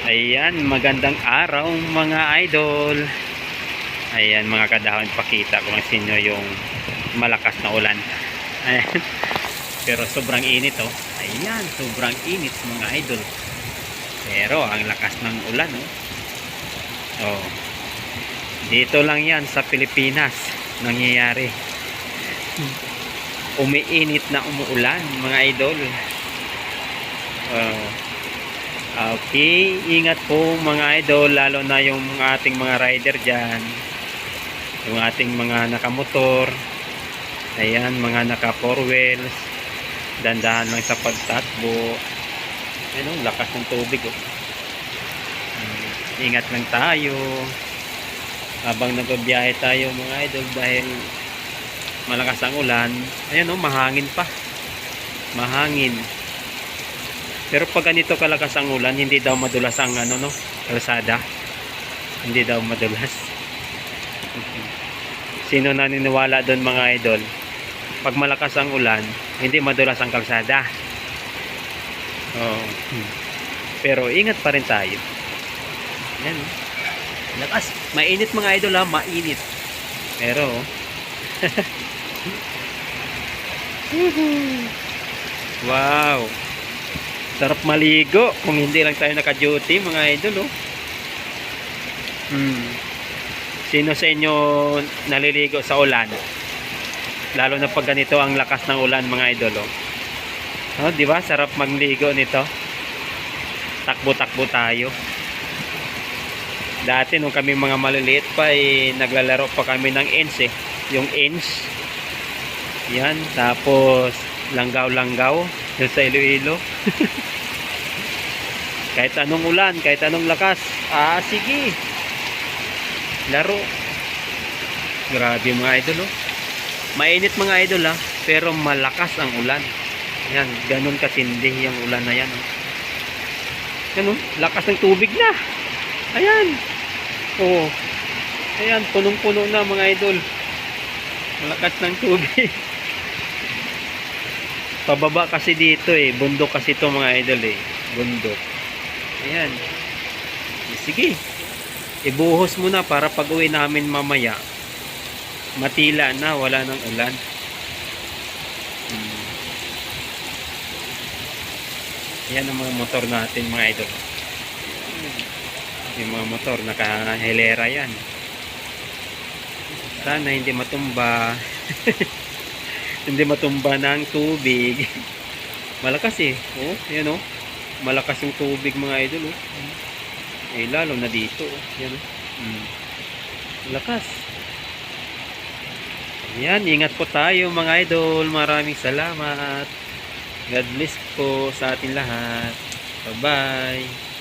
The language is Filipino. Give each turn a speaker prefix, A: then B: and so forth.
A: Ayan, magandang araw mga idol. Ayan mga kadahon, pakita ko lang sa inyo yung malakas na ulan. Ayan. Pero sobrang init oh. Ayan, sobrang init mga idol. Pero ang lakas ng ulan oh. Oh. Dito lang yan sa Pilipinas nangyayari. Umiinit na umuulan mga idol. Okay, ingat po mga idol, lalo na yung ating mga rider dyan, yung ating mga nakamotor, ayan, mga naka 4 wheels, dandahan lang sa pagtakbo. Ayun, lakas ng tubig oh. Ingat lang tayo habang nagbiyahe tayo mga idol, dahil malakas ang ulan. Ayan oh, mahangin pa, mahangin. Pero pag ganito kalakas ang ulan, hindi daw madulas ang kalsada. Hindi daw madulas. Sino naniniwala doon mga idol? Pag malakas ang ulan, hindi madulas ang kalsada. Oh. Pero ingat pa rin tayo. Yan. Lakas. Mainit mga idol ha, mainit. Pero wow. Sarap maligo kung hindi lang tayo naka-duty mga idol oh. Sino sa inyo naliligo sa ulan? Lalo na pag ganito ang lakas ng ulan mga idol oh. Oh, di ba? Sarap magligo nito. Takbo-takbo tayo. Dati nung kami mga maliliit pa naglalaro pa kami ng ends yung ends. Yan, tapos langgaw-langgaw yung sa Iloilo. Kahit anong ulan, kahit anong lakas, sige, laro. Grabe mga idol oh. Mainit mga idol pero malakas ang ulan. Yan, ganun katindi yung ulan na yan oh. Yan oh, lakas ng tubig na. Ayan oh. Ayan, punong-puno na mga idol. Malakas ng tubig. Pababa kasi dito bundok kasi ito mga idol bundok. Ayan. Sige, ibuhos mo na para pag uwi namin mamaya matila na, wala nang ulan. Ayan ang mga motor natin mga idol. Yung mga motor naka-hilera yan. Sana hindi matumba. Hindi matumba ng tubig. Malakas oh, yan oh. Malakas yung tubig mga idol oh. Lalo na dito oh. Yan oh. Malakas. Yan, ingat po tayo mga idol. Maraming salamat. God bless po sa ating lahat. Bye bye.